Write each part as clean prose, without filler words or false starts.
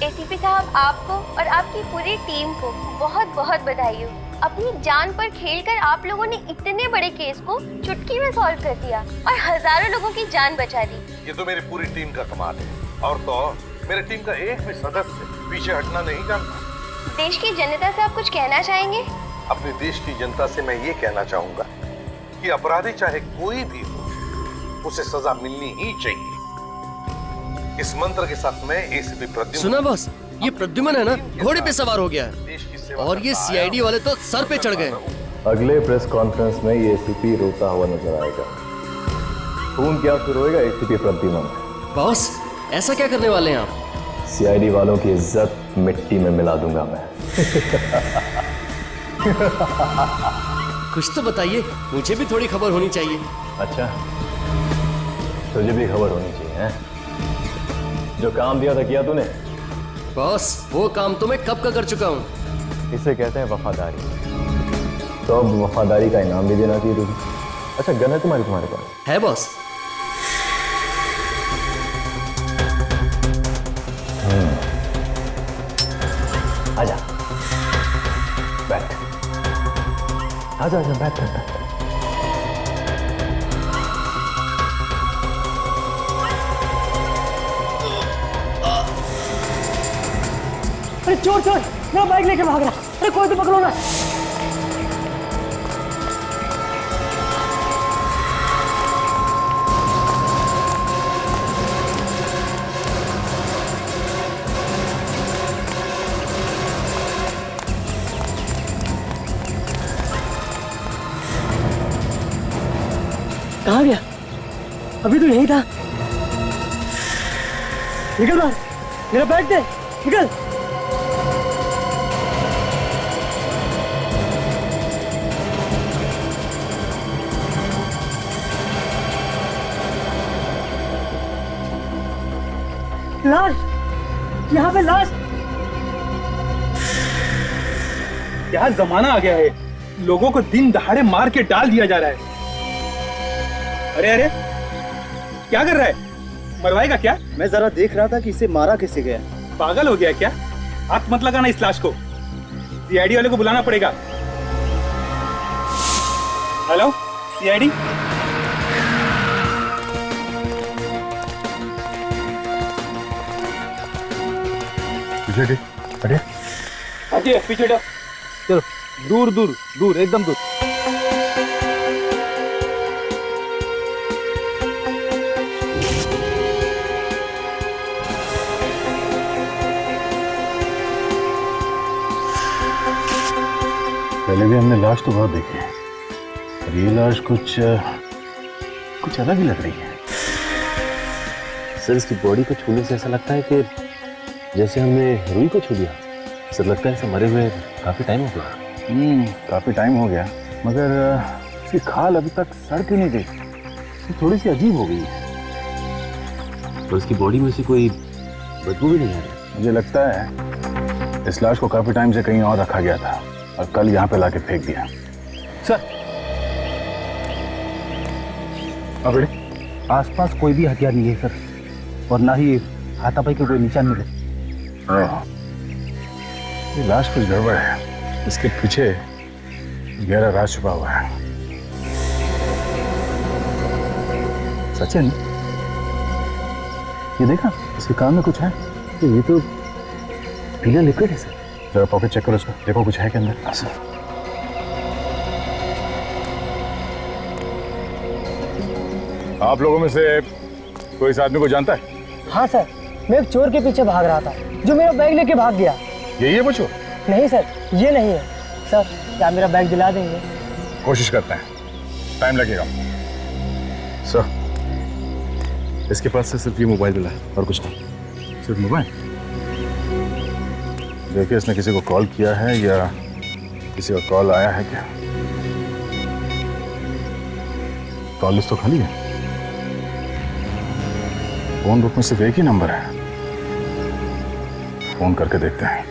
ACP साहब, आपको और आपकी पूरी टीम को बहुत बहुत बधाई हो। अपनी जान पर खेलकर आप लोगों ने इतने बड़े केस को चुटकी में सॉल्व कर दिया और हजारों लोगों की जान बचा दी। ये तो मेरी पूरी टीम का कमाल है, और तो मेरे टीम का एक भी सदस्य पीछे हटना नहीं जानता। देश की जनता से आप कुछ कहना चाहेंगे? अपने देश की जनता से मैं ये कहना चाहूंगा कि अपराधी चाहे कोई भी हो, उसे सजा मिलनी ही चाहिए। इस मंत्र के साथ मैं एसीपी प्रद्युम्न। सुना बॉस, ये प्रद्युम्न है ना, घोड़े पे सवार हो गया है और ये सीआईडी वाले तो सर पे चढ़ गए। अगले प्रेस कॉन्फ्रेंस में ये एसीपी रोता हुआ नजर आएगा। खून क्या शुरू होएगा? एसीपी प्रद्युम्न। बॉस, ऐसा क्या करने वाले हैं आप? सीआईडी वालों की इज्जत मिट्टी में मिला दूंगा मैं। कुछ तो बताइए, मुझे भी थोड़ी खबर होनी चाहिए। अच्छा, तुझे भी खबर होनी चाहिए हैं? जो काम दिया था किया तूने? बॉस, वो काम तो मैं कब का कर चुका हूँ। इसे कहते हैं वफादारी। तो अब वफादारी का इनाम भी देना चाहिए तुझे। अच्छा, गन है तुम्हारे पास? है बॉस। आजा, बैठ। आजा आजा, बैठ। अरे चोर चोर, मेरा बाइक लेके भाग रहा। अरे कोई तो पकड़ो ना। कहाँ गया? अभी तो यही था। निकल बाहर, मेरा बैग दे, निकल। लाश, यहाँ पे लाश। क्या जमाना आ गया है, लोगों को दिन दहाड़े मार के डाल दिया जा रहा है। अरे अरे, क्या कर रहा है? मरवाएगा क्या? मैं जरा देख रहा था कि इसे मारा कैसे गया। पागल हो गया क्या? हाथ मत लगाना इस लाश को, सीआईडी वाले को बुलाना पड़ेगा। हेलो सीआईडी, अरे हटिए, पीछे हटो। चलो, दूर दूर दूर, एकदम दूर। पहले भी हमने लाश तो बहुत देखी है, पर ये लाश कुछ अलग ही लग रही है। सर, इसकी बॉडी को छूने से ऐसा लगता है कि जैसे हमने रुई को छू लिया। सर, लगता है इसे मरे हुए काफी टाइम हो गया। काफी टाइम हो गया, मगर इसकी खाल अभी तक सड़ क्यों नहीं गई? थोड़ी सी अजीब हो गई है। और इसकी बॉडी में से कोई बदबू भी नहीं आ रही। मुझे लगता है इस लाश को काफी टाइम से कहीं और रखा गया था और कल यहाँ पे लाके फेंक दिया। सर, अबड़े आसपास कोई भी हथियार नहीं है सर, और ना ही हाथापाई के कोई निशान मिले। ये लाश कुछ गड़बड़ है, इसके पीछे गहरा राज छुपा हुआ है। सचिन, ये देखा, इसके कान में कुछ है। ये तो पीला लिक्विड है सर। जरा पॉकेट चेक करो इसका, देखो कुछ है के अंदर। आप लोगों में से कोई इस आदमी को जानता है? हाँ सर, मैं एक चोर के पीछे भाग रहा था जो मेरा बैग लेके भाग गया। यही है वो चोर? नहीं सर, ये नहीं है। सर, क्या मेरा बैग दिला देंगे? कोशिश करते हैं, टाइम लगेगा। सर, इसके पास से सिर्फ ये मोबाइल मिला है और कुछ नहीं। सिर्फ मोबाइल? देखिए, इसने किसी को कॉल किया है या किसी का कॉल आया है क्या? कॉल लिस्ट तो खाली है। फोन बुक में सिर्फ एक ही नंबर है। फोन करके देखते हैं।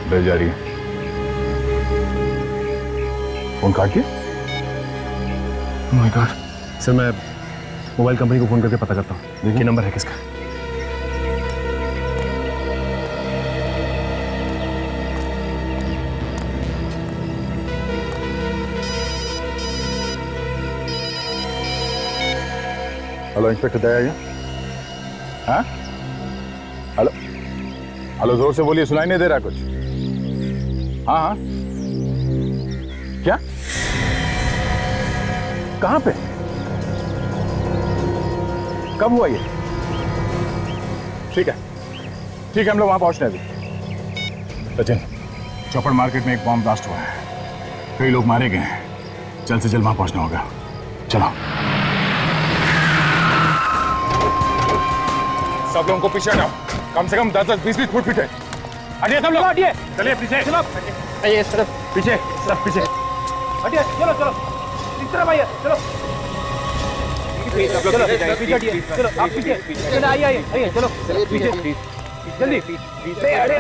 बेल जा रही है। फोन काट दिया? Oh my God. सर, मैं मोबाइल कंपनी को फोन करके पता करता हूँ, देखिए नंबर है किसका। हेलो इंस्पेक्टर दया, हाँ हेलो हेलो, जोर से बोलिए, सुनाई नहीं दे रहा कुछ। हाँ हाँ, क्या, कहाँ पे, कब हुआ ये? ठीक है हम लोग वहां पहुंच रहे हैं अभी। सचिन, चौपड़ मार्केट में एक बॉम्ब ब्लास्ट हुआ है, कई लोग मारे गए हैं, जल्द से जल्द वहां पहुंचना होगा। चलो सब लोगों को पीछे हटाओ, कम से कम 10-20 फुट पीछे हटिए सब लोग, हटिए, चलिए पीछे, चलो आइए सिर्फ पीछे, सब पीछे हटिए, चलो चलो इस तरफ आइए, चलो चलो पीछे हटिए, चलो आप पीछे, चलो आइए आइए आइए, चलो पीछे जल्दी, अरे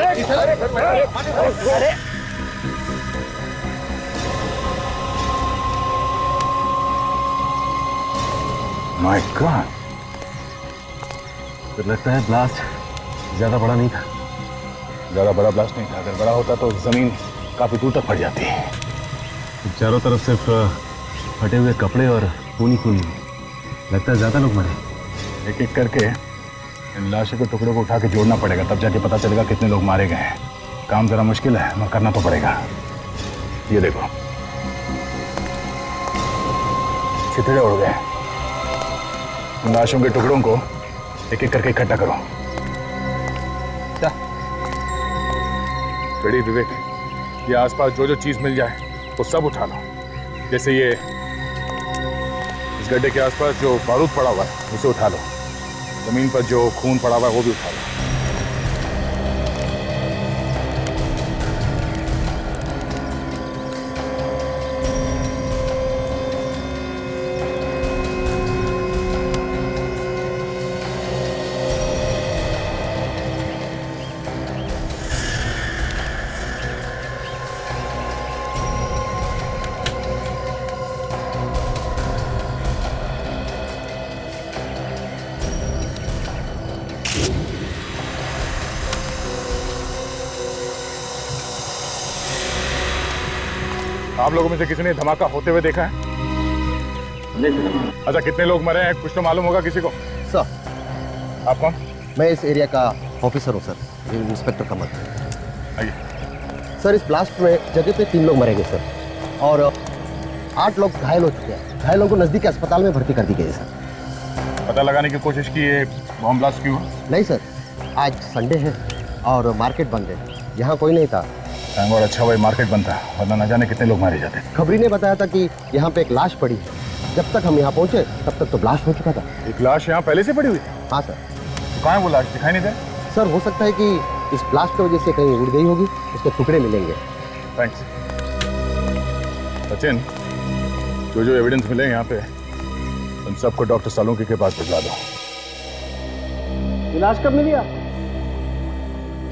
माय गॉड, तो लगता है ब्लास्ट ज्यादा बड़ा नहीं था। ज्यादा बड़ा ब्लास्ट नहीं था, अगर बड़ा होता तो जमीन काफी दूर तक फट जाती है। चारों तरफ सिर्फ फटे हुए कपड़े और खूनी खूनी, लगता है ज्यादा लोग मरे। एक एक करके इन लाशों के टुकड़ों को उठा के जोड़ना पड़ेगा, तब जाके पता चलेगा कितने लोग मारे गए हैं। काम जरा मुश्किल है मगर करना तो पड़ेगा। ये देखो छितड़े उड़ गए, इन लाशों के टुकड़ों को एक एक करके इकट्ठा करो। रेडी विवेक, ये आसपास जो जो चीज मिल जाए वो सब उठा लो। जैसे ये इस गड्ढे के आसपास जो बारूद पड़ा हुआ है उसे उठा लो, जमीन पर जो खून पड़ा हुआ है वो भी उठा लो। आप लोगों में से किसी ने धमाका होते हुए देखा है? अच्छा, कितने लोग मरे हैं कुछ तो मालूम होगा किसी को? सर, आप कौन? मैं इस एरिया का ऑफिसर हूँ सर, इंस्पेक्टर कमल। आइए। सर, इस ब्लास्ट में जगह पे 3 लोग मरे गए सर, और 8 लोग घायल हो चुके हैं। घायलों को नजदीकी अस्पताल में भर्ती कर दी गई है सर। पता लगाने की कोशिश की ये बॉम्ब ब्लास्ट क्यों हुआ? नहीं सर, आज संडे है और मार्केट बंद है, यहाँ कोई नहीं था। और अच्छा भाई मार्केट बनता है, वरना न जाने कितने लोग मारे जाते। खबरी ने बताया था कि यहाँ पे एक लाश पड़ी है। जब तक हम यहाँ पहुँचे तब तक तो ब्लास्ट हो चुका था। एक लाश यहाँ पहले से पड़ी हुई थी? हाँ सर। तो कहाँ है वो लाश, दिखाई नहीं दे? सर, हो सकता है कि इस ब्लास्ट की वजह से कहीं उड़ गई होगी, उसके टुकड़े मिलेंगे। थैंक्स। सचिन, जो जो एविडेंस मिले यहाँ पे उन सबको डॉक्टर सालुंकी के पास भिजवा दो। लाश कब मिली?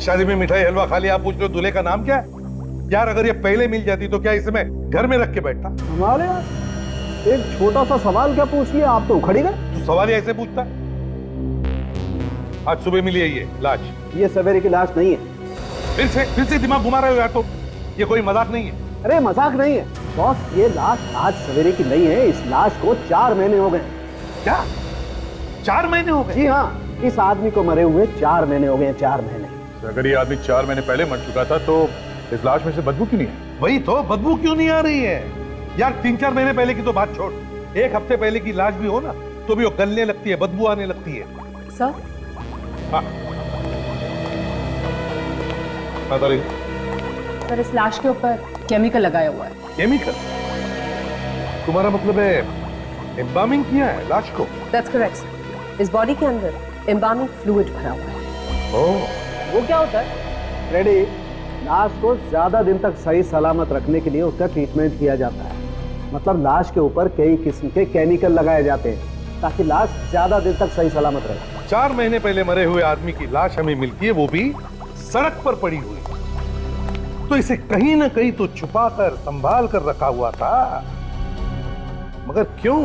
शादी में मिठाई हलवा खा लिया, आप पूछ लो दूल्हे का नाम क्या है? यार अगर ये पहले मिल जाती तो क्या इसे मैं घर में रख के बैठता? हमारे यार एक छोटा सा सवाल क्या पूछ लिया, आप तो उखड़ गए। तू सवाल ही ऐसे पूछता है? आज सुबह मिली है ये लाश। ये सवेरे की लाश नहीं है। फिर से दिमाग घुमा रहे हो यार, तो ये कोई मजाक नहीं है। अरे मजाक नहीं है बॉस, ये लाश आज सवेरे की नहीं है। इस लाश को 4 महीने हो गए। क्या 4 महीने हो गए? जी हाँ, इस आदमी को मरे हुए 4 महीने हो गए। 4 महीने। अगर ये आदमी 4 महीने पहले मर चुका था तो इस लाश में से बदबू क्यों नहीं है? वही तो, बदबू क्यों नहीं आ रही है यार? 3-4 महीने पहले की तो बात छोड़, 1 हफ्ते पहले की लाश भी हो ना तो भी वो गलने लगती है, बदबू आने लगती है। सर? हाँ सर, इस लाश के ऊपर केमिकल लगाया हुआ है। केमिकल? तुम्हारा मतलब है एम्बामिंग किया है लाश को? That's correct, sir. इस बॉडी के अंदर एम्बामिंग फ्लूइड भरा हुआ है। ओह, वो क्या होता है? रेडी, लाश को ज्यादा दिन तक सही सलामत रखने के लिए उसका ट्रीटमेंट किया जाता है। मतलब लाश के ऊपर कई किस्म के केमिकल लगाए जाते हैं ताकि लाश ज्यादा दिन तक सही सलामत रहे। 4 महीने पहले मरे हुए आदमी की लाश हमें मिलती है, वो भी सड़क पर पड़ी हुई। तो इसे कहीं ना कहीं तो छुपा कर संभाल कर रखा हुआ था, मगर क्यों?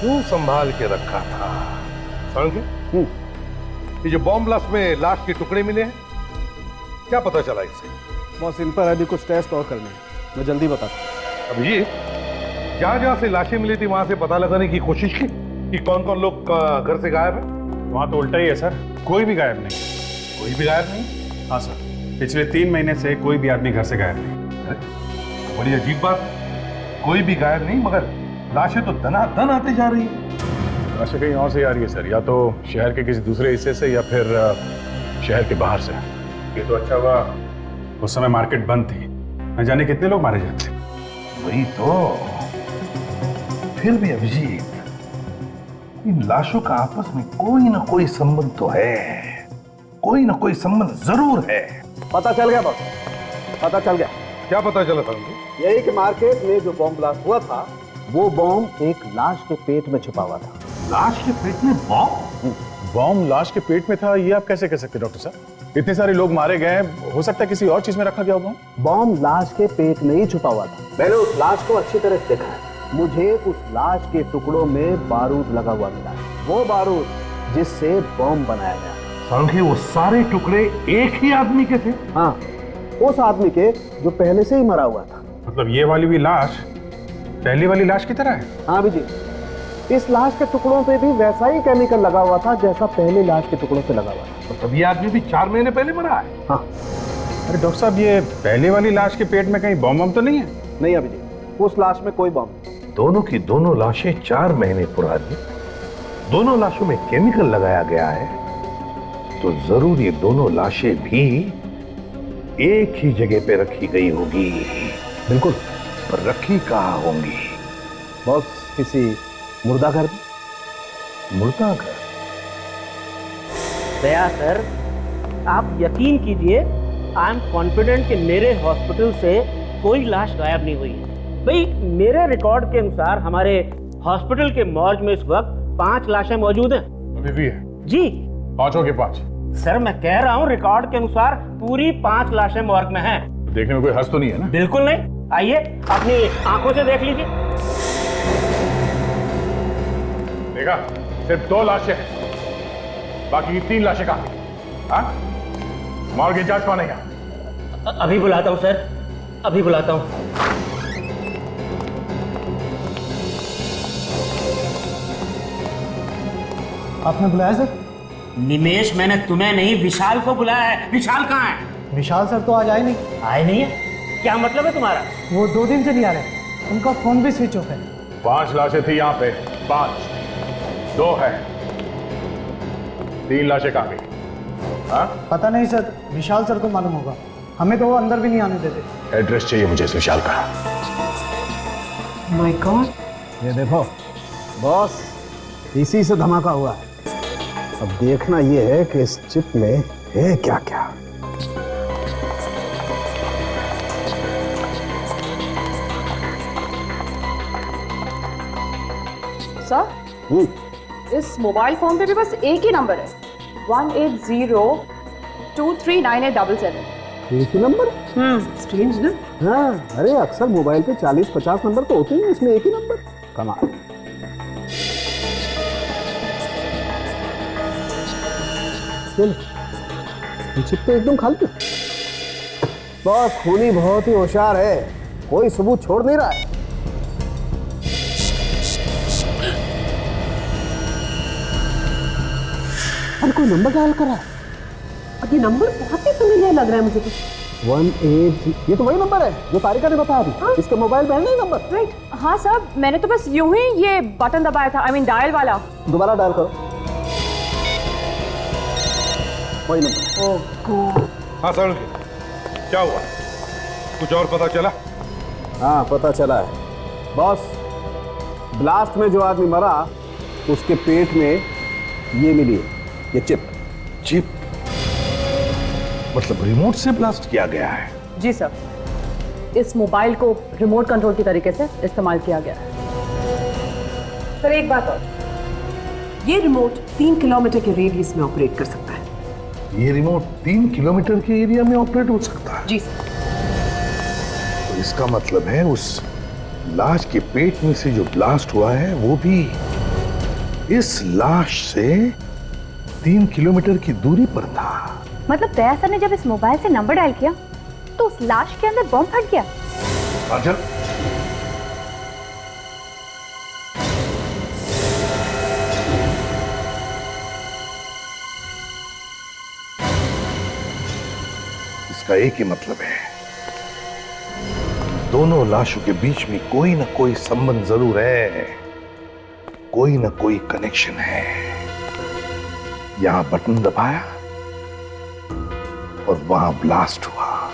क्यों संभाल के रखा था? समझे? ये जो बॉम्ब ब्लास्ट में लाश के टुकड़े मिले हैं, क्या पता चला इससे? बॉस, इन पर अभी कुछ टेस्ट और करने हैं, मैं जल्दी बताता हूं। अब ये जहां जहां से लाशें मिली थी वहां से पता लगाने की कोशिश की कि कौन कौन लोग घर से गायब है? वहां तो उल्टा ही है सर, कोई भी गायब नहीं। कोई भी गायब नहीं? हाँ सर, पिछले 3 महीने से कोई भी आदमी घर से गायब नहीं। अरे, बड़ी अजीब बात, कोई भी गायब नहीं मगर लाशें तो दनादन आते जा रही है। लाशें कहीं और से आ रही है सर, या तो शहर के किसी दूसरे हिस्से से या फिर शहर के बाहर से। ये तो अच्छा हुआ उस समय मार्केट बंद थी, न जाने कितने लोग मारे जाते। वही तो। फिर भी अभिजीत, इन लाशों का आपस में कोई ना कोई संबंध तो है, कोई ना कोई संबंध जरूर है। पता चल गया बॉस, पता चल गया। क्या पता चला था? यही कि मार्केट में जो बॉम्ब ब्लास्ट हुआ था, वो बॉम्ब एक लाश के पेट में छुपा हुआ था। लाश के पेट में बॉम्ब? बॉम्ब लाश के पेट में था, ये आप कैसे कह सकते डॉक्टर साहब? इतने सारे लोग मारे गए, हो सकता है किसी और चीज में रखा गया बॉम्ब। बॉम्ब लाश के पेट में ही छुपा हुआ था। मैंने उस लाश को अच्छी तरह से देखा है। मुझे उस लाश के टुकड़ों में बारूद लगा हुआ मिला, वो बारूद जिससे बॉम्ब बनाया गया। सांखे, वो सारे टुकड़े एक ही आदमी के थे? हाँ, उस आदमी के जो पहले से ही मरा हुआ था। मतलब ये वाली भी लाश पहली वाली लाश की तरह है? हाँ जी, इस लाश के टुकड़ों पे भी वैसा ही केमिकल लगा हुआ था जैसा पहले लाश के टुकड़ों पे लगा हुआ था। तो तब ये आदमी भी 4 महीने पहले मरा है? हाँ। अरे डॉक्टर साहब, ये पहले वाली लाश के पेट में कहीं बॉम्ब तो नहीं है? नहीं अभिजीत, उस लाश में कोई बॉम्ब नहीं। दोनों की दोनों लाशें 4 महीने पुरानी, दोनों लाशों में केमिकल लगाया गया है, तो जरूर ये दोनों लाशें भी एक ही जगह पे रखी गई होगी। बिल्कुल। पर रखी कहाँ होंगी? बॉस, किसी मुर्दा घर में। मुर्दा घर? दया सर, आप यकीन कीजिए, आई एम कॉन्फिडेंट कि मेरे हॉस्पिटल से कोई लाश गायब नहीं हुई है। भाई, मेरे रिकॉर्ड के अनुसार हमारे हॉस्पिटल के मॉर्ग में इस वक्त 5 लाशें मौजूद हैं। अभी भी है? जी। 5 हो गए 5? सर, मैं कह रहा हूँ रिकॉर्ड के अनुसार पूरी 5 लाशें मॉर्ग में हैं। देखने में कोई हंस तो नहीं है ना? बिल्कुल नहीं। आइए, अपनी आंखों से देख लीजिए। देखा, सिर्फ 2 लाशें हैं, बाकी की 3 लाशें कहाँ? हाँ? मॉर्ग इंचार्ज कौन है यहाँ? अभी बुलाता हूँ सर, अभी बुलाता हूँ। आपने बुलाया सर? निमेश, मैंने तुम्हें नहीं, विशाल को बुलाया है। विशाल कहाँ है? विशाल सर तो आज आए नहीं। आए नहीं है? क्या मतलब है तुम्हारा? वो 2 दिन से नहीं आ रहे, उनका फोन भी स्विच ऑफ है। 5 लाशें थी यहाँ पे, 5, 2 है, 3 लाशें कहाँ गई? हाँ? पता नहीं सर, विशाल सर को मालूम होगा, हमें तो वो अंदर भी नहीं आने देते। एड्रेस चाहिए मुझे इस विशाल का। माय गॉड, ये देखो बॉस, इसी से धमाका हुआ है। अब देखना ये है कि इस चिप में है क्या क्या। सर, इस मोबाइल फोन पे भी बस एक ही नंबर है, 180239877। एक ही नंबर? स्ट्रेंज ना? हाँ, अरे अक्सर मोबाइल पे 40-50 नंबर तो होते हैं, इसमें एक ही नंबर। कमाल। चल, ये चिप तो एकदम खाली है। बॉस, खूनी बहुत ही होशियार है, कोई सबूत छोड़ नहीं रहा है। अरे कोई नंबर डायल कर रहा है। अब ये नंबर बहुत ही फेमिलियर लग रहा है मुझे तो। 18, ये तो वही नंबर है जो तारिका ने बताया अभी। इसके मोबाइल पे है नहीं नंबर? राइट। हाँ सर, मैंने तो बस यूं ही ये बटन दबाया था, आई मीन डायल वाला। दोबारा डायल करो, वही नंबर। ओह गॉड। हाँ सर, क्या हुआ? कुछ और पता चला? हाँ, पता चला है बॉस। ब्लास्ट में जो आदमी मरा, उसके पेट में ये मिली है, ये चिप। चिप? मतलब रिमोट से ब्लास्ट किया गया है? जी सर, इस मोबाइल को रिमोट कंट्रोल की तरीके से इस्तेमाल किया गया है। सर एक बात और, ये रिमोट 3 किलोमीटर के रेडियस में ऑपरेट कर सकता है। ये रिमोट 3 किलोमीटर के एरिया में ऑपरेट हो सकता है? जी सर। तो इसका मतलब है उस लाश के पेट में से जो ब्लास्ट हुआ है वो भी इस लाश से 3 किलोमीटर की दूरी पर था। मतलब दया सर ने जब इस मोबाइल से नंबर डायल किया तो उस लाश के अंदर बॉम्ब फट गया। काजल, इसका एक ही मतलब है, दोनों लाशों के बीच में कोई ना कोई संबंध जरूर है, कोई ना कोई कनेक्शन है। यहां बटन दबाया और वहां ब्लास्ट हुआ,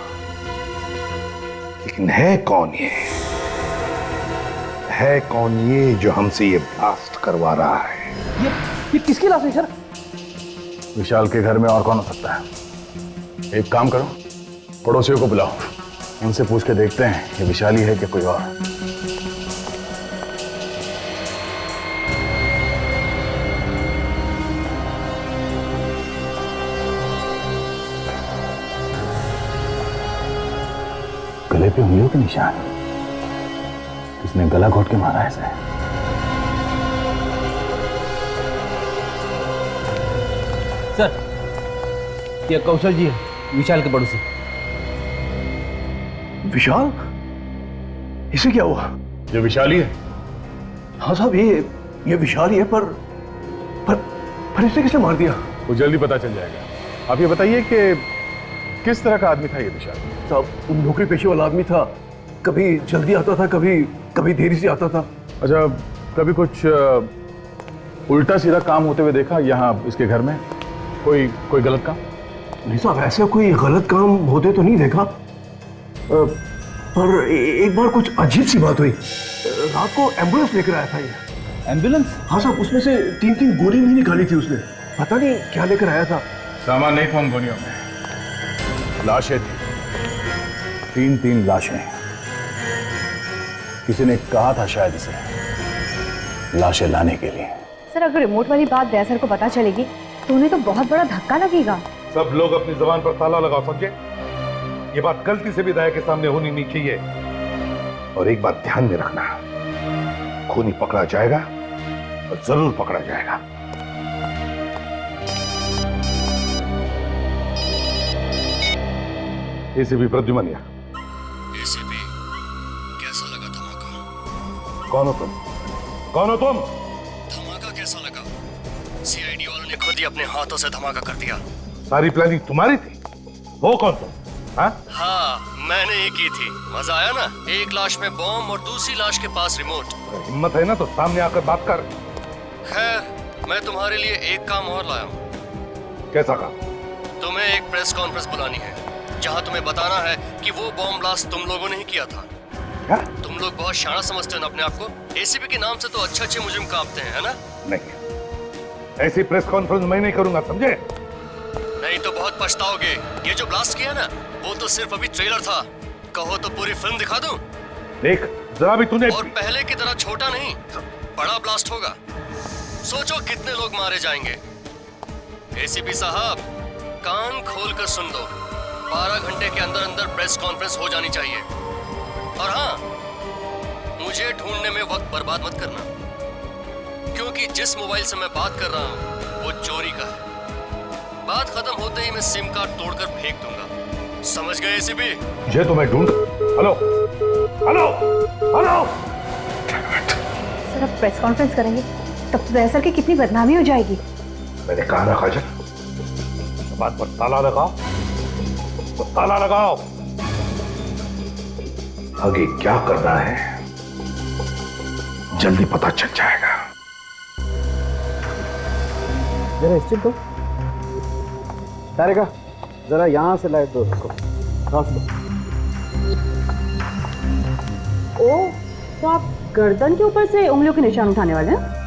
लेकिन है कौन ये? है कौन ये जो हमसे ये ब्लास्ट करवा रहा है? ये किसकी लाश है सर? विशाल के घर में और कौन हो सकता है? एक काम करो, पड़ोसियों को बुलाओ, उनसे पूछ के देखते हैं ये विशाल ही है कि कोई और। गले पे उंगलियों के निशान, किसने गला घोट के मारा ऐसे? सर, ये कौशल जी है, विशाल के पड़ोसी। विशाल? इसे क्या हुआ? ये विशाल ही है। हाँ साहब, ये विशाल ही है, पर इसे किसने मार दिया? वो जल्दी पता चल जाएगा। आप ये बताइए कि किस तरह का आदमी था ये विशाल? साहब, नौकरी पेशे वाला आदमी था, कभी जल्दी आता था, कभी देरी से आता था। अच्छा, कभी कुछ उल्टा सीधा काम होते हुए देखा यहाँ इसके घर में? कोई गलत काम? नहीं साहब, ऐसा कोई गलत काम होते तो नहीं देखा, पर एक बार कुछ अजीब सी बात हुई। रात को एम्बुलेंस लेकर आया था ये। एम्बुलेंस? हाँ साहब, उसमें से 3 गोली भी निकाली थी उसने, पता नहीं क्या लेकर आया था। सामान नहीं था उन गोलियों में, लाशें थी, 3 लाशें। किसी ने कहा था शायद इसे लाशें लाने के लिए। सर, अगर रिमोट वाली बात दया सर को पता चलेगी तो उन्हें तो बहुत बड़ा धक्का लगेगा। सब लोग अपनी जबान पर ताला लगाओ, समझे? ये बात गलती से भी दया के सामने होनी नहीं चाहिए। और एक बात ध्यान में रखना, खूनी पकड़ा जाएगा और जरूर पकड़ा जाएगा। एसीपी प्रद्युमन। एसीपी, कैसा लगा धमाका? कौन हो तुम? कौन हो तुम? धमाका कैसा लगा? सीआईडी वालों ने खुद ही अपने हाथों से धमाका कर दिया। सारी प्लानिंग तुम्हारी थी? हो कौन तुम? हाँ, मैंने ही की थी। मजा आया ना? एक लाश में बॉम्ब और दूसरी लाश के पास रिमोट। हिम्मत है ना तो सामने आकर बात कर। खैर, मैं तुम्हारे लिए एक काम और लाया हूँ। कैसा काम? तुम्हें एक प्रेस कॉन्फ्रेंस बुलानी है, जहाँ तुम्हें बताना है कि वो बॉम्ब ब्लास्ट तुम लोगों ने ही किया था। क्या? तुम लोग बहुत शाना समझते हो ना अपने आप को। एसीपी के नाम से तो अच्छे मुजरिम कांपते हैं, है ना? नहीं, ऐसी प्रेस कॉन्फ्रेंस मैं नहीं करूंगा, समझे? नहीं तो बहुत पछताओगे। ये जो ब्लास्ट किया ना, वो तो सिर्फ अभी ट्रेलर था। कहो तो पूरी फिल्म दिखा दूं? देख, जरा भी तूने। और पहले की तरह छोटा नहीं, बड़ा ब्लास्ट होगा। सोचो कितने लोग मारे जाएंगे। एसीपी साहब, कान खोल कर सुन लो। 12 घंटे के अंदर अंदर प्रेस कॉन्फ्रेंस हो जानी चाहिए। और हाँ, मुझे ढूंढने में वक्त बर्बाद मत करना, क्योंकि जिस मोबाइल से मैं बात कर रहा हूँ वो चोरी का है। बात खत्म होते ही मैं सिम कार्ड तोड़कर फेंक दूंगा। समझ गए एसीपी? मुझे तो मैं ढूंढ। Hello hello hello. सर, अब प्रेस कॉन्फ्रेंस करेंगे तब तो दया सर की कितनी बदनामी हो जाएगी। मैंने कहा ना काजल, बात पर ताला लगाओ, तो ताला लगाओ। आगे क्या करना है जल्दी पता चल जाएगा। जरा स्टिक दो। तारिका, जरा यहां से लाइट दो उसको। ओ, तो आप गर्दन के ऊपर से उंगलियों के निशान उठाने वाले हैं?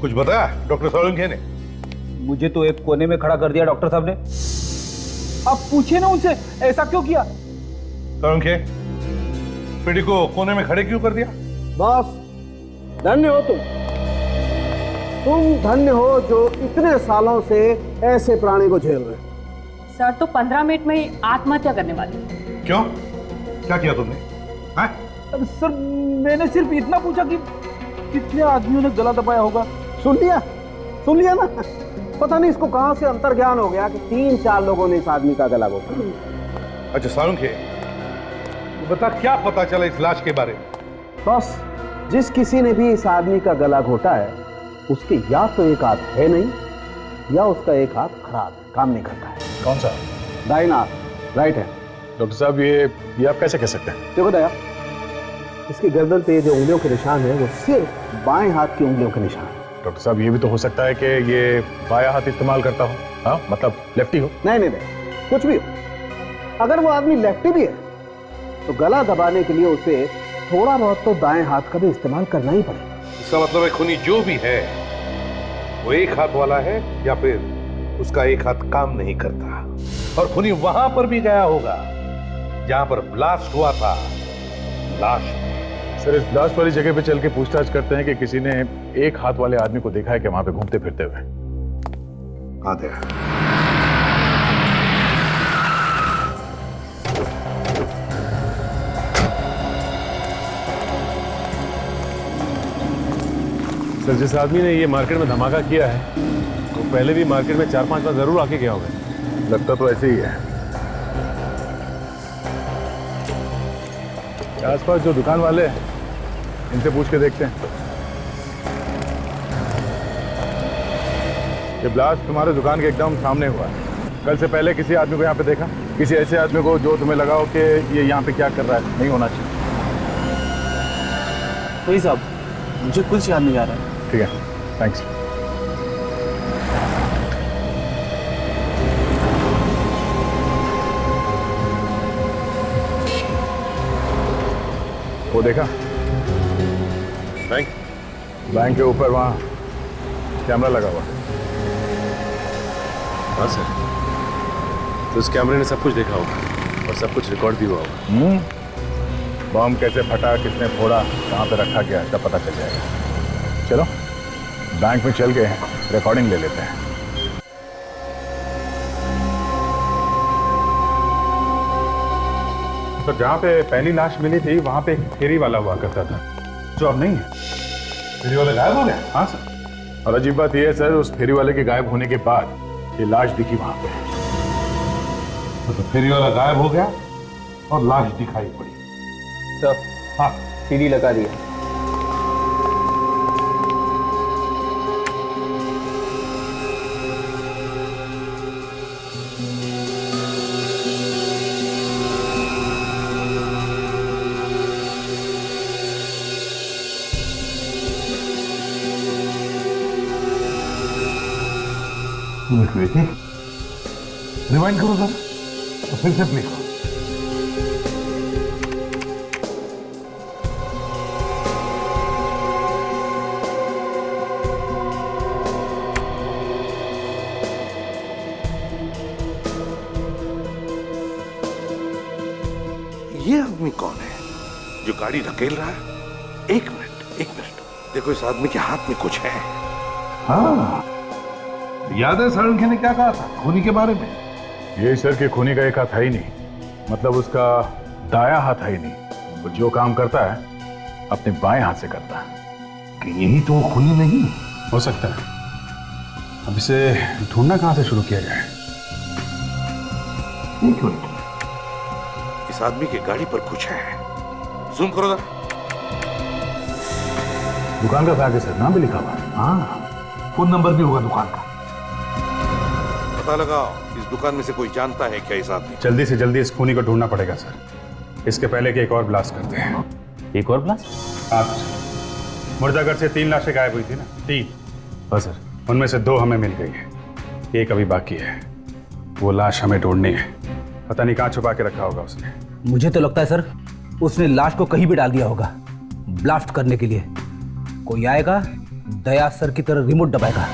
कुछ बताया डॉक्टर सोलंकी ने? मुझे तो एक कोने में खड़ा कर दिया डॉक्टर साहब ने। आप पूछिए ना उनसे ऐसा क्यों किया। तरुण पीढ़ी को कोने में खड़े क्यों कर दिया? बॉस, धन्य हो तुम धन्य हो जो इतने सालों से ऐसे प्राणी को झेल रहे। सर तो 15 मिनट में ही आत्महत्या करने वाले। क्यों? क्या किया तुमने? अरे सर मैंने सिर्फ इतना पूछा कि कितने आदमियों ने गला दबाया होगा। सुन लिया ना। पता नहीं इसको कहां से अंतर्ज्ञान हो गया कि 3-4 लोगों ने इस आदमी का गला घोटा। अच्छा सारुंखे, बता क्या पता चला इस लाश के बारे में? बस, जिस किसी ने भी इस आदमी का गला घोटा है उसके या तो एक हाथ है नहीं या उसका एक हाथ खराब है, काम नहीं करता है। कौन सा? दाहिना हाथ, राइट है। डॉक्टर साहब ये आप कैसे कह सकते हैं? देखो दया, इसकी गर्दन पे जो उंगलियों के निशान है वो सिर्फ बाएं हाथ की उंगलियों के निशान है। डॉक्टर साहब ये भी तो हो सकता है कि ये बायां हाथ इस्तेमाल करता हो। हाँ, मतलब लेफ्टी हो। नहीं, कुछ भी हो, अगर वो आदमी लेफ्टी भी है तो गला दबाने के लिए उसे थोड़ा बहुत तो दाएं हाथ का भी इस्तेमाल करना ही पड़ेगा। इसका मतलब है खूनी जो भी है वो एक हाथ वाला है या फिर उसका एक हाथ काम नहीं करता। और खूनी वहां पर भी गया होगा जहां पर ब्लास्ट हुआ था, लाश। सर इस ब्लास्ट वाली जगह पे चल के पूछताछ करते हैं कि किसी ने एक हाथ वाले आदमी को देखा है कि वहां पे घूमते फिरते हुए। सर जिस आदमी ने ये मार्केट में धमाका किया है वो पहले भी मार्केट में 4-5 बार जरूर आके गया होगा। लगता तो ऐसे ही है। आसपास जो दुकान वाले हैं इनसे पूछ के देखते हैं। ये ब्लास्ट तुम्हारे दुकान के एकदम सामने हुआ है। कल से पहले किसी आदमी को यहाँ पे देखा? किसी ऐसे आदमी को जो तुम्हें लगाओ कि ये यहाँ पे क्या कर रहा है? नहीं होना चाहिए। वही साहब, मुझे कुछ याद नहीं आ रहा है। ठीक है, थैंक्स। वो देखा? बैंक के ऊपर वहाँ कैमरा लगा हुआ है। हाँ सर, तो उस कैमरे ने सब कुछ देखा होगा और सब कुछ रिकॉर्ड भी हुआ होगा। बम कैसे फटा, किसने फोड़ा, कहाँ पे रखा गया, सब पता चल जाएगा। चलो बैंक में चल गए हैं, रिकॉर्डिंग ले लेते हैं। तो जहाँ पे पहली लाश मिली थी वहां पे एक फेरी वाला हुआ करता था जो अब नहीं है। फेरी वाला गायब हो गया? हाँ सर। और अजीब बात यह है सर, उस फेरी वाले के गायब होने के बाद ये लाश दिखी वहां पे। तो फेरी वाला गायब हो गया और लाश दिखाई पड़ी। सर, हाँ, सीडी लगा दिया। रिवाइंड करो सर, तो फिर से प्ले करो। ये आदमी कौन है जो गाड़ी धकेल रहा है? एक मिनट, देखो इस आदमी के हाथ में कुछ है। हाँ, याद है सारुंखे ने क्या कहा था खूनी के बारे में? ये सर के खूनी का एक हाथ है ही नहीं, मतलब उसका दायां हाथ है ही नहीं। वो जो काम करता है अपने बाएं हाथ से करता है। कि यही तो खूनी नहीं हो सकता है। अब इसे ढूंढना कहां से शुरू किया जाए? एक मिनट, इस आदमी की गाड़ी पर कुछ है। जूम करो जरा। दुकान का बैग है सर, नाम भी लिखा हुआ है। हाँ, फोन नंबर भी होगा दुकान का। पता लगाओ इस दुकान में से कोई जानता है क्या इस आदमी? जल्दी से जल्दी इस खूनी को ढूंढना पड़ेगा सर। इसके पहले कि एक और ब्लास्ट करते हैं। एक और ब्लास्ट? हाँ, मुर्दागढ़ से 3 लाशें गायब हुई थी ना, 3। हाँ सर। उनमें से 2 हमें मिल गई है, एक अभी बाकी है। वो लाश हमें ढूंढनी है। पता नहीं कहाँ छुपा के रखा होगा उसने। मुझे तो लगता है सर उसने लाश को कहीं भी डाल दिया होगा ब्लास्ट करने के लिए। कोई आएगा, दया सर की तरह रिमोट दबाएगा।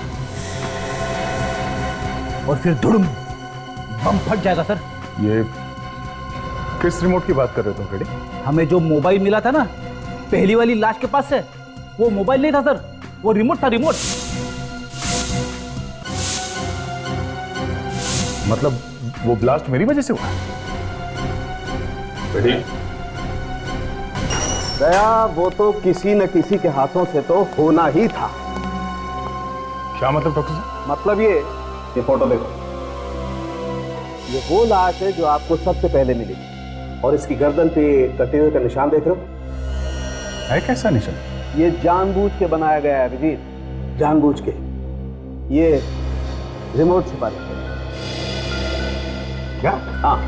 और फिर धुड़ुम बम फट जाएगा सर। ये किस रिमोट की बात कर रहे हो तुम फ्रेडी? हमें जो मोबाइल मिला था ना पहली वाली लाश के पास से, वो मोबाइल नहीं था सर, वो रिमोट था, रिमोट। मतलब वो ब्लास्ट मेरी वजह से हुआ? फ्रेडी, दया, वो तो किसी न किसी के हाथों से तो होना ही था। क्या मतलब डॉक्टर साहब? मतलब ये फोटो देखो, ये वो लाश है जो आपको सबसे पहले मिली, और इसकी गर्दन पे कटे हुए का निशान देख रहे हो? है कैसा निशान? ये जानबूझ के बनाया गया है अभिजीत, जानबूझ के। ये रिमोट छिपा रहे क्या? हाँ,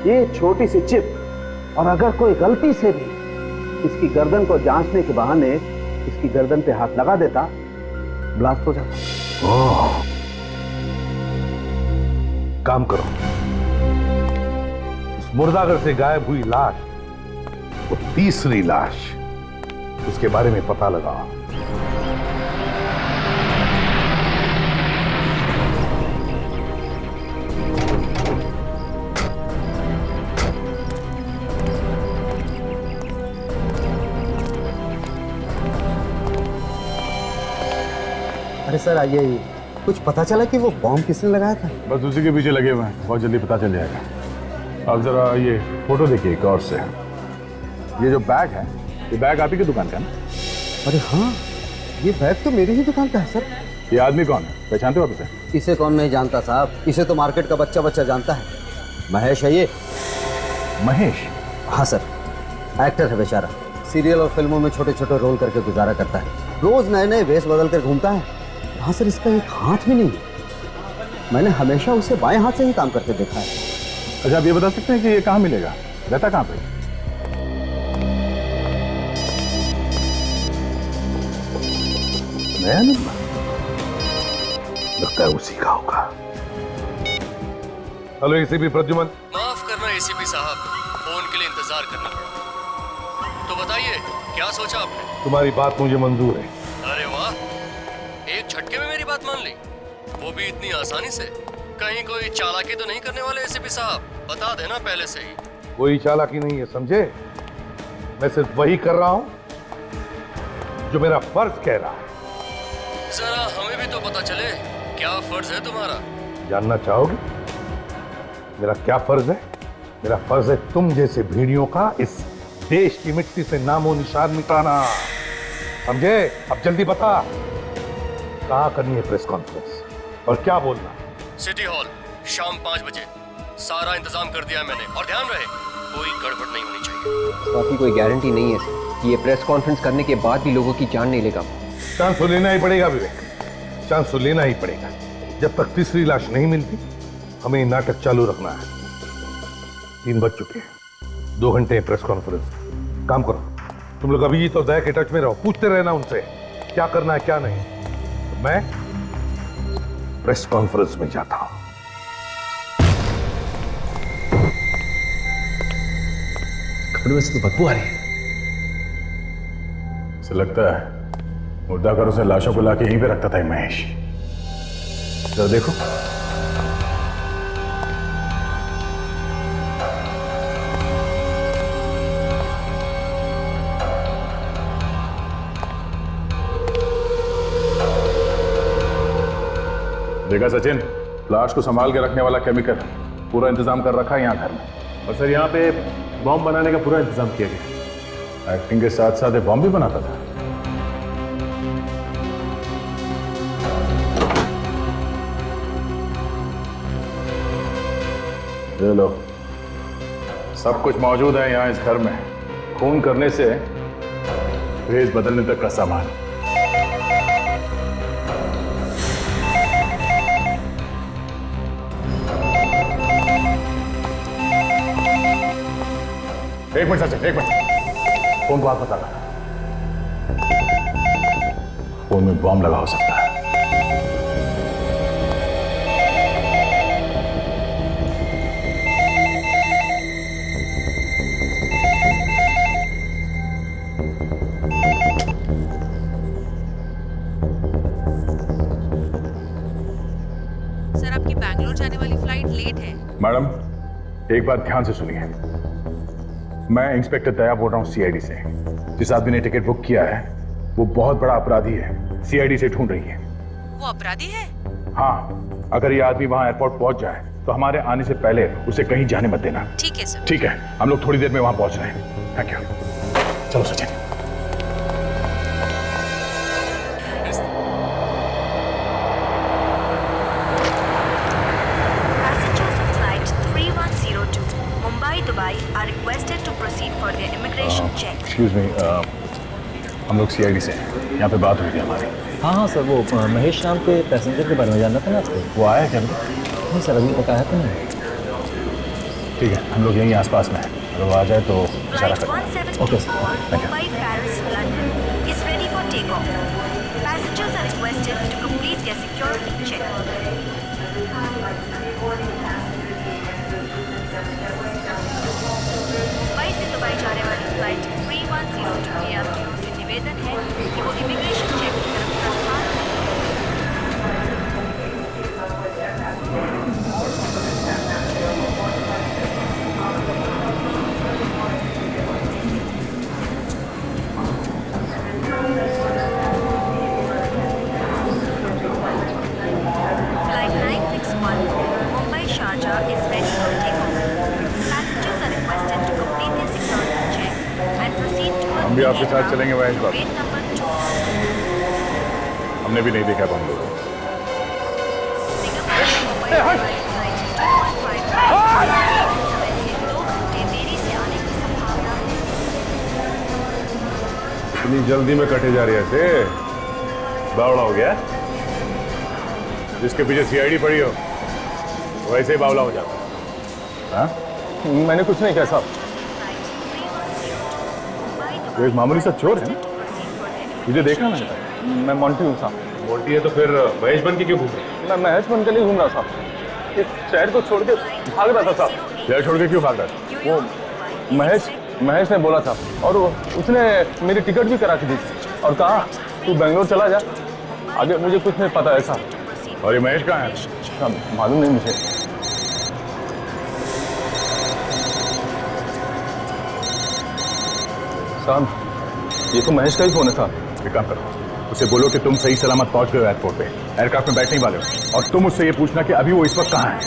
ये छोटी सी चिप, और अगर कोई गलती से भी इसकी गर्दन को जांचने के बहाने इसकी गर्दन पे हाथ लगा देता, ब्लास्ट हो जाता। ओह, काम करो, इस मुर्दाघर से गायब हुई लाश, वो तीसरी लाश, उसके बारे में पता लगाओ। अरे सर आइए, कुछ पता चला कि वो बॉम्ब किसने लगाया था? बस उसी के पीछे लगे हुए हैं, बहुत जल्दी पता चल जाएगा। आप जरा ये फोटो देखिए गौर से। ये जो बैग है, ये बैग आप ही की दुकान का है ना? अरे हाँ, ये बैग तो मेरी ही दुकान का है सर। ये आदमी कौन है, पहचानते हो आप इसे? इसे कौन नहीं जानता साहब, इसे तो मार्केट का बच्चा बच्चा जानता है। महेश है ये। महेश? हाँ सर, एक्टर है बेचारा, सीरियल और फिल्मों में छोटे छोटे रोल करके गुजारा करता है, रोज नए नए वेश बदल कर घूमता है। हाँ सर, इसका एक हाथ भी नहीं, मैंने हमेशा उसे बाएं हाथ से ही काम करते देखा है। अच्छा, आप ये बता सकते हैं कि ये कहाँ मिलेगा, रहता कहाँ पे? नया नंबर लगता है उसी का होगा। Hello ACP Pradyuman. माफ करना एसीपी साहब, फोन के लिए इंतजार करना पड़ा। तो बताइए, क्या सोचा आपने? तुम्हारी बात मुझे मंजूर है। अरे वाह, एक झटके में मेरी बात मान ली, वो भी इतनी आसानी से। कहीं कोई चालाकी तो नहीं करने वाले एसीपी साहब? बता देना पहले से ही। कोई चालाकी नहीं है, समझे? मैं सिर्फ वही कर रहा हूं जो मेरा फर्ज कह रहा है। जरा हमें भी तो पता चले, क्या फर्ज है तुम्हारा? जानना चाहोगे मेरा क्या फर्ज है? मेरा फर्ज है तुम जैसे भीड़ियों का इस देश की मिट्टी से नामो निशान मिटाना, समझे? अब जल्दी बता, कहां करनी है प्रेस कॉन्फ्रेंस और क्या बोलना? सिटी हॉल, शाम 5 बजे। सारा इंतजाम कर दिया मैंने, और ध्यान रहे कोई गड़बड़ नहीं होनी चाहिए। बाकी कोई गारंटी नहीं है कि ये प्रेस कॉन्फ्रेंस करने के बाद भी लोगों की जान नहीं लेगा। चांस तो लेना ही पड़ेगा विवेक, चांस तो लेना ही पड़ेगा। जब तक तीसरी लाश नहीं मिलती हमें नाटक चालू रखना है। 3 बज चुके हैं, 2 घंटे प्रेस कॉन्फ्रेंस। काम करो, तुम लोग अभी तो दया के टच में रहो, पूछते रहना उनसे क्या करना है क्या नहीं। तो मैं प्रेस कॉन्फ्रेंस में जाता हूं। कपड़े में से तो बदबू आ रही है। ऐसा लगता है मुर्दाघरों से लाशों को लाके यहीं पे रखता था ये महेश। जरा देखो। देखा सचिन, लाश को संभाल के रखने वाला केमिकल पूरा इंतजाम कर रखा है यहाँ घर में। और सर यहाँ पे बॉम्ब बनाने का पूरा इंतजाम किया गया। एक्टिंग के साथ साथ बॉम्ब भी बनाता था। ये लो, सब कुछ मौजूद है यहाँ इस घर में। खून करने से भेष बदलने तक का सामान। एक मिनट सचिन, एक मिनट। फोन को हाथ मत लगा, फोन में बॉम्ब लगा हो सकता है। उम्मीद है। मैडम, एक बात ध्यान से सुनिए। मैं इंस्पेक्टर दया बोल रहा हूँ सीआईडी से। जिस आदमी ने टिकट बुक किया है वो बहुत बड़ा अपराधी है, सीआईडी से ढूंढ रही है। वो अपराधी है? हाँ, अगर ये आदमी वहाँ एयरपोर्ट पहुंच जाए तो हमारे आने से पहले उसे कहीं जाने मत देना। ठीक है सर। ठीक है, हम लोग थोड़ी देर में वहां पहुंच रहे हैं। Thank you. चलो Sachin. Dubai are requested to proceed for their immigration check. Excuse me, हम लोग सीआईडी से हैं। यहाँ पे बात हुई थी हमारी। हाँ हाँ सर, वो महेश नाम के पैसेंजर के बारे में जानना था ना आपको। वो आया क्या? नहीं सर, अभी तक आया तो नहीं। ठीक है, हम लोग यहीं आसपास में हैं। अगर वो आ जाए तो इशारा करें। Okay sir, thank you. Mumbai, Paris, London is ready for takeoff. Passengers are requested to complete their security check. Mumbai से दुबई जाने वाली फ्लाइट 3102 के यात्रियों से निवेदन है कि वो इमिग्रेशन चेक की तरफ प्रस्थान Flight 961 Mumbai Sharjah is ready for takeoff. Passengers are requested to complete their security check and proceed towards हम भी आपके साथ चलेंगे महेश बाबू। gate number 2. हमने भी नहीं देखा हम लोग। इतनी जल्दी में कटे जा रही है ऐसे? बावड़ा हो गया? जिसके पीछे सीआईडी पड़ी हो वैसे ही बावला हो जाता है। हाँ? मैंने कुछ नहीं कहा साहब। तो एक मामूली सा चोर है ना? तुझे देखा मैंने? मैं मोंटी हूँ साहब। मोंटी है तो फिर महेश बन के क्यों घूम रहे? मैं महेश बन के नहीं घूम रहा साहब, इस शहर को छोड़ के भाग रहा था साहब। शहर छोड़ के क्यों भाग रहा था? वो महेश ने बोला था और उसने मेरी टिकट भी करा के दी और कहा तू बेंगलोर चला जा, आगे मुझे कुछ नहीं पता है साहब। और ये महेश कहाँ है? साहब मालूम नहीं मुझे। साहब ये तो महेश का ही फोन है साहब। एक काम करो, उसे बोलो कि तुम सही सलामत पहुंच गए हो एयरपोर्ट पे, एयरक्राफ्ट में बैठने वाले हो, और तुम उससे ये पूछना कि अभी वो इस वक्त कहाँ है।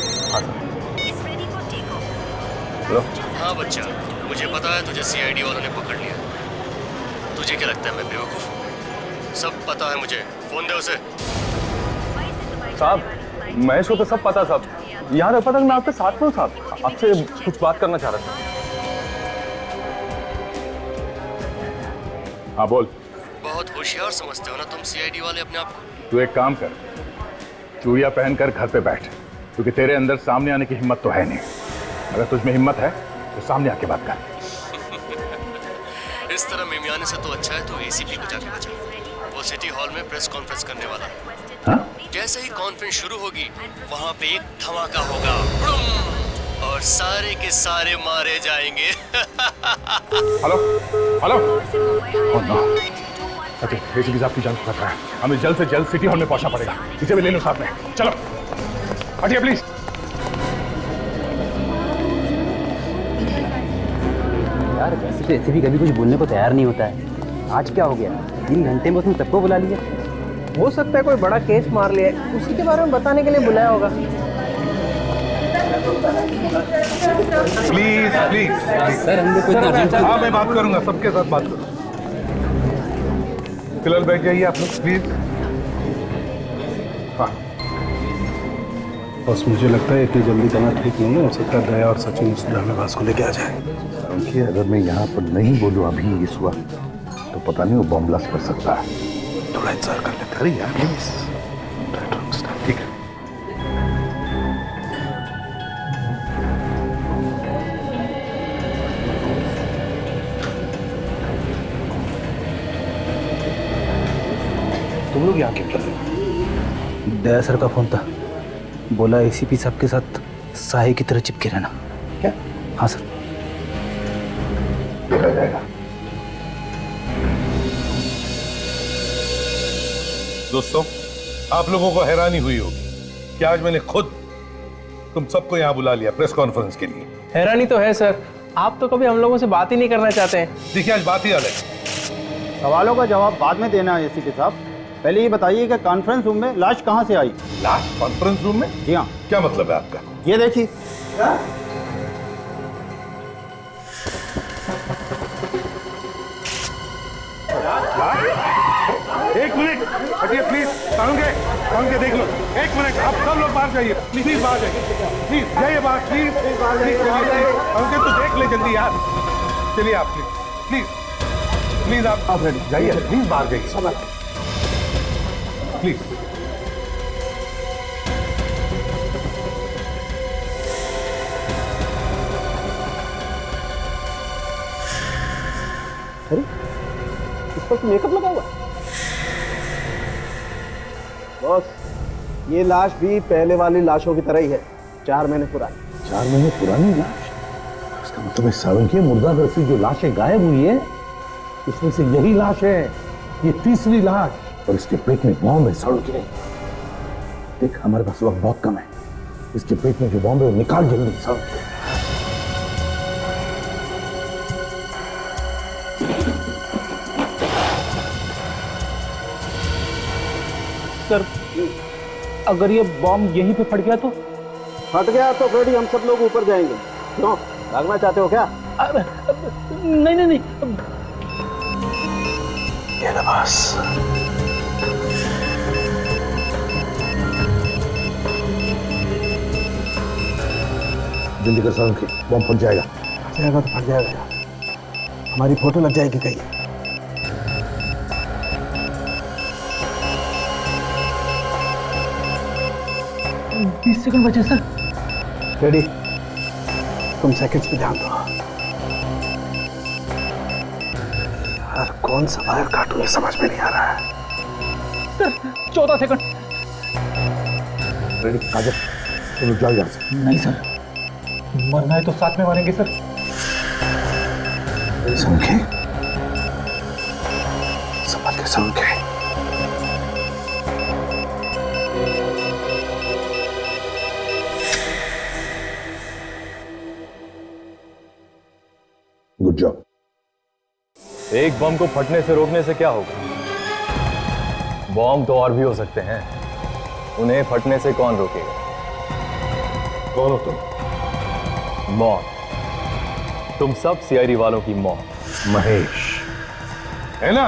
हाँ बच्चा, मुझे पता है तुझे सीआईडी वालों ने पकड़ लिया। तुझे क्या लगता है मैं बेवकूफ हूँ? सब पता है मुझे। फोन दे उसे। साहब महेश को तो सब पता साहब। यहाँ रखा था मैं आपके साथ में हूँ साहब, आपसे कुछ बात करना चाह रहा था। हाँ बोल। बहुत होशियार समझते हो ना तुम सीआईडी वाले अपने आप को। तू एक काम कर, चूड़िया पहनकर घर पे बैठ, क्योंकि तेरे अंदर सामने आने की हिम्मत तो है नहीं। अगर तुझमें हिम्मत है तो सामने आके बात कर। इस तरह मिमियाने से तो अच्छा है तो एसीपी को जाके बचा। वो सिटी हॉल में प्रेस कॉन्फ्रेंस करने वाला है। हाँ? जैसे ही कॉन्फ्रेंस शुरू होगी वहाँ पे एक धमाका होगा और सारे के सारे मारे जाएंगे। Hello hello. Oh no, Sachin, ACP साहब की जान को खतरा है। हमें जल्द से जल्द सिटी हॉल में पहुंचना पड़ेगा। इसे भी ले लो साथ में। चलो हटिए प्लीज। यार वैसे तो ऐसे भी कभी कुछ बोलने को तैयार नहीं होता है। आज क्या हो गया? 3 घंटे में उसने सबको बुला लिया। हो सकता है कोई बड़ा केस मार लिया है, उसी के बारे में बताने के लिए बुलाया होगा। प्लीज प्लीज सर हमने कुछ हाँ मैं बात करूंगा, सबके साथ बात करूंगा। फिलहाल बैठ जाइए आप लोग प्लीज। हाँ बस मुझे लगता है इतनी जल्दी करना ठीक नहीं है। हो सकता है दया और सचिन उस ड्रामेबाज को लेके आ जाए। देखिए, अगर मैं यहाँ पर नहीं बोलूँ अभी इस वक्त तो पता नहीं वो बॉम्ब ब्लास्ट कर सकता है। थोड़ा इंतजार कर लेते हैं। अरे यार प्लीज। ठीक है। तुम लोग यहाँ क्यों चल रहे हो? दया सर का फोन था, बोला एसीपी साहब के साथ साहे की तरह चिपके रहना। क्या? हाँ सर। देखा जाएगा। दोस्तों, आप लोगों को हैरानी हुई होगी कि आज मैंने खुद तुम सबको यहाँ बुला लिया प्रेस कॉन्फ्रेंस के लिए। हैरानी तो है सर, आप तो कभी हम लोगों से बात ही नहीं करना चाहते हैं। देखिए आज बात ही अलग है। सवालों का जवाब बाद में देना है एसीपी साहब। पहले ये बताइए कि कॉन्फ्रेंस रूम में लाश कहाँ से आई? लाश कॉन्फ्रेंस रूम में? जी हाँ। क्या मतलब है आपका? ये देखिए। एक मिनट हटिए प्लीज। साउंड के देख लो। एक मिनट, आप सब लोग बाहर जाइए प्लीज, बाहर जाइए प्लीज, जाइए बाहर प्लीज। साउंड के तो देख ले जल्दी यार। चलिए आप प्लीज प्लीज आप रेडी जाइए प्लीज, बाहर जाइए प्लीज। अरे इस पर तो मेकअप लगा हुआ है। बॉस, ये लाश भी पहले वाली लाशों की तरह ही है, 4 महीने पुरानी। 4 महीने पुरानी लाश? इसका मतलब इस सावन की मुर्दाघर से जो लाशें गायब हुई है, इसमें से यही लाश है। ये तीसरी लाश, और इसके पेट में बॉम्ब है सड़क के। देख हमारे पास वक्त बहुत कम है, इसके पेट में जो बॉम्ब है वो निकाल जल्दी सड़क के। सर अगर ये बॉम्ब यहीं पे फट गया तो? फट गया तो फ्रेडी हम सब लोग ऊपर जाएंगे। क्यों, भागना चाहते हो क्या? नहीं नहीं नहीं। ये बस जल्दी कर साउंड की, बॉम्ब फट जाएगा। तो फट जाएगा, हमारी फोटो लग जाएगी कहीं। 20 सेकंड बचे सर। रेडी, तुम सेकंड्स पे ध्यान दो। यार कौन सा वायर काटूं ये समझ में नहीं आ रहा है। Sir 14 second. रेडी काजल, तुम लोग जाओ यहाँ से। नहीं सर, मरना है तो साथ में मरेंगे सर। समझे? समझ के समझे। Good job. एक बम को फटने से रोकने से क्या होगा? बॉम्ब तो और भी हो सकते हैं, उन्हें फटने से कौन रोकेगा? कौन हो तुम? मौत। तुम सब सीआईडी वालों की मौत। महेश है ना?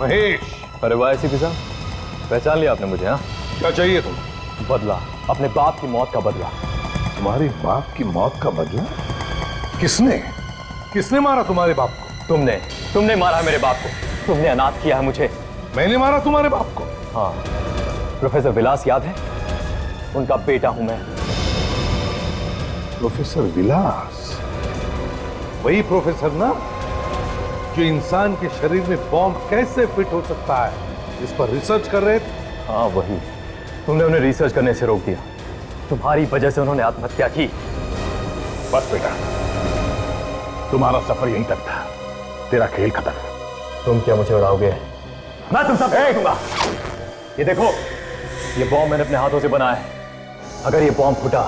महेश। अरे वाह एसीपी साहब, पहचान लिया आपने मुझे? हाँ, क्या चाहिए तुम? बदला, अपने बाप की मौत का बदला। तुम्हारे बाप की मौत का बदला? किसने किसने मारा तुम्हारे बाप को? तुमने मारा मेरे बाप को। तुमने अनाथ किया है मुझे। मैंने मारा तुम्हारे बाप को? हाँ, प्रोफेसर विलास याद है? उनका बेटा हूं मैं। प्रोफेसर विलास? वही प्रोफेसर ना जो इंसान के शरीर में बॉम्ब कैसे फिट हो सकता है इस पर रिसर्च कर रहे थे? हाँ वही। तुमने उन्हें रिसर्च करने से रोक दिया। तुम्हारी वजह से उन्होंने आत्महत्या की। बस बेटा, तुम्हारा सफर यहीं तक था, तेरा खेल खत्म। तुम क्या मुझे उड़ाओगे? मैं तुम सब देखूंगा। ये देखो, ये बॉम्ब मैंने अपने हाथों से बनाया है। अगर ये बॉम्ब फूटा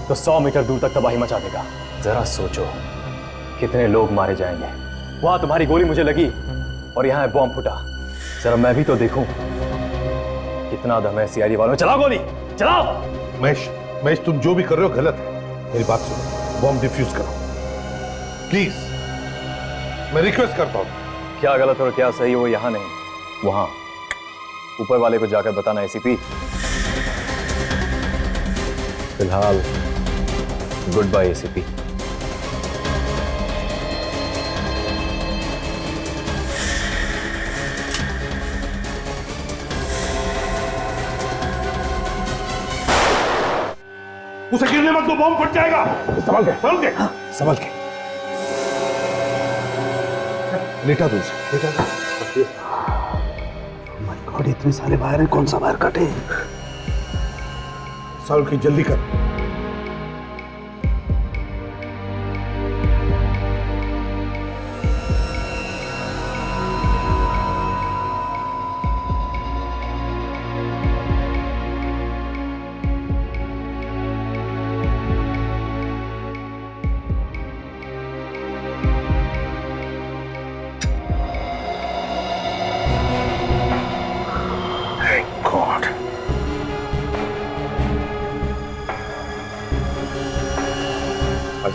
तो 100 मीटर दूर तक तबाही मचा देगा। जरा सोचो कितने लोग मारे जाएंगे। वहां तुम्हारी गोली मुझे लगी और यहाँ बॉम्ब फूटा। जरा मैं भी तो देखूं कितना दम है सीआईडी वालों। चलाओ गोली, चलाओ। महेश तुम जो भी कर रहे हो गलत है। मेरी बात सुनो, बॉम्ब डिफ्यूज करो प्लीज, मैं रिक्वेस्ट करता हूं। क्या गलत और क्या सही वो यहां नहीं, वहां ऊपर वाले को जाकर बताना एसीपी। फिलहाल गुड बाय एसीपी। उसे गिरने मत दो, बॉम्ब फट जाएगा। संभल के, संभल के, संभल के। लेटा दो उसे, लेटा दो। माय गॉड, इतने सारे वायर हैं, कौन सा वायर काटे? संभल के, जल्दी कर।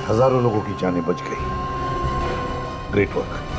हजारों लोगों की जानें बच गई। Great work.